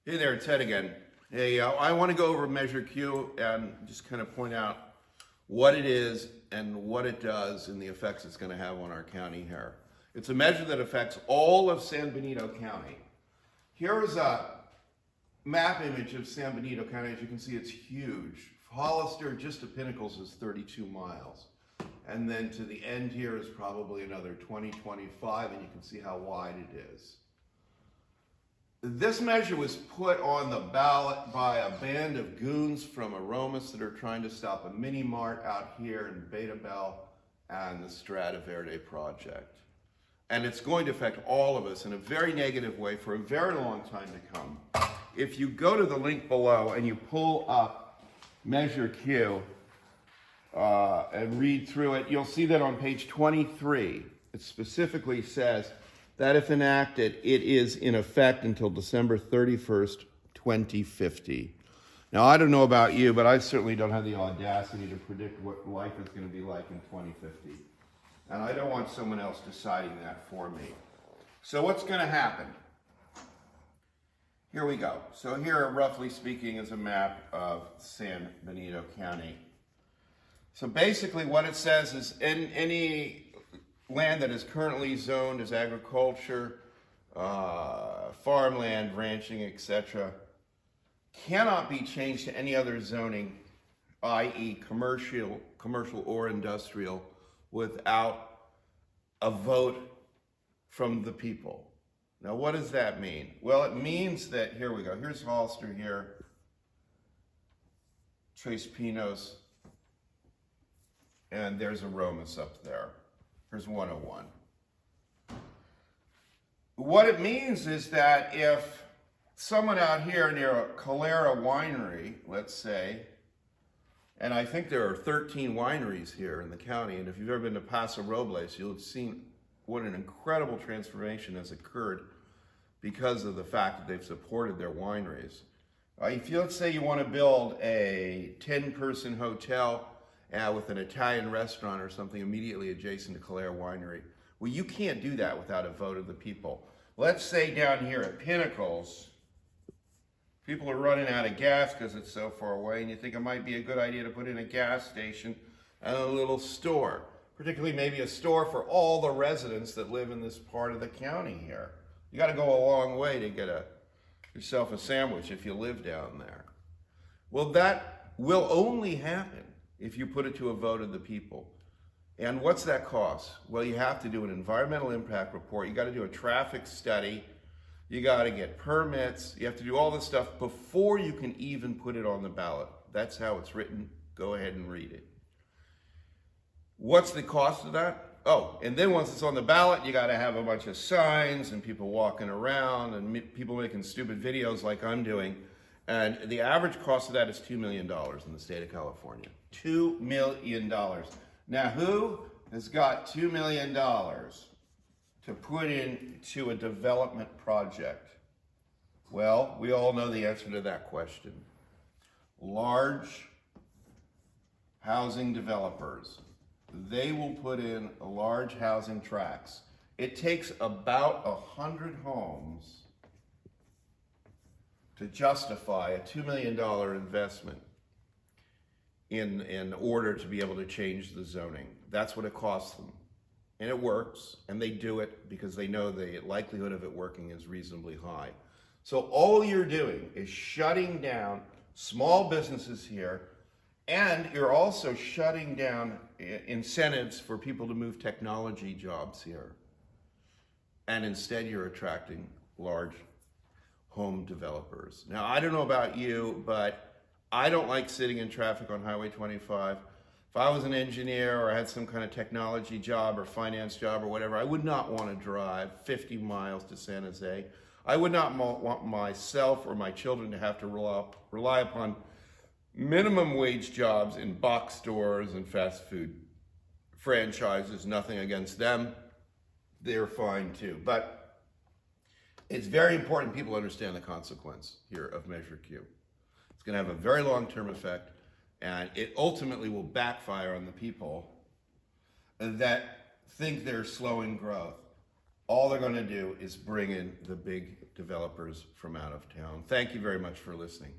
Hey there, it's Ed again. Hey, I want to go over Measure Q and just kind of point out what it is and what it does and the effects it's going to have on our county here. It's a measure that affects all of San Benito County. Here is a map image of San Benito County. As you can see, it's huge. Hollister, just to Pinnacles, is 32 miles. And then to the end here is probably another 20, 25, and you can see how wide it is. This measure was put on the ballot by a band of goons from Aromas that are trying to stop a mini mart out here in Beta Bell and the Strata Verde project. And it's going to affect all of us in a very negative way for a very long time to come. If you go to the link below and you pull up Measure Q and read through it, you'll see that on page 23, it specifically says that if enacted, it is in effect until December 31st, 2050. Now, I don't know about you, but I certainly don't have the audacity to predict what life is going to be like in 2050. And I don't want someone else deciding that for me. So what's going to happen? Here we go. So here, roughly speaking, is a map of San Benito County. So basically what it says is any land that is currently zoned as agriculture, farmland, ranching, etc., cannot be changed to any other zoning, i.e. commercial or industrial, without a vote from the people. Now, what does that mean? Well, it means that, here we go, here's Hollister here, Tres Pinos, and there's Aromas up there. Here's 101. What it means is that if someone out here near a Calera winery, let's say, and I think there are 13 wineries here in the county, and if you've ever been to Paso Robles, you'll have seen what an incredible transformation has occurred because of the fact that they've supported their wineries. If you, let's say you want to build a 10-person hotel with an Italian restaurant or something immediately adjacent to Calera Winery, well, you can't do that without a vote of the people. Let's say down here at Pinnacles, people are running out of gas because it's so far away, and you think it might be a good idea to put in a gas station and a little store, particularly maybe a store for all the residents that live in this part of the county here. You got to go a long way to get yourself a sandwich if you live down there. Well, that will only happen if you put it to a vote of the people. And what's that cost? Well, you have to do an environmental impact report. You got to do a traffic study. You got to get permits. You have to do all this stuff before you can even put it on the ballot. That's how it's written. Go ahead and read it. What's the cost of that? Oh, and then once it's on the ballot, you got to have a bunch of signs and people walking around and people making stupid videos like I'm doing. And the average cost of that is $2 million in the state of California. $2 million. Now, who has got $2 million to put into a development project? Well, we all know the answer to that question. Large housing developers. They will put in large housing tracts. It takes about 100 homes to justify a $2 million investment in order to be able to change the zoning. That's what it costs them. And it works, and they do it because they know the likelihood of it working is reasonably high. So all you're doing is shutting down small businesses here, and you're also shutting down incentives for people to move technology jobs here. And instead you're attracting large home developers. Now, I don't know about you, but I don't like sitting in traffic on Highway 25. If I was an engineer or I had some kind of technology job or finance job or whatever, I would not want to drive 50 miles to San Jose. I would not want myself or my children to have to rely upon minimum wage jobs in box stores and fast food franchises. Nothing against them. They're fine too. But it's very important people understand the consequence here of Measure Q. It's going to have a very long-term effect, and it ultimately will backfire on the people that think they're slowing growth. All they're going to do is bring in the big developers from out of town. Thank you very much for listening.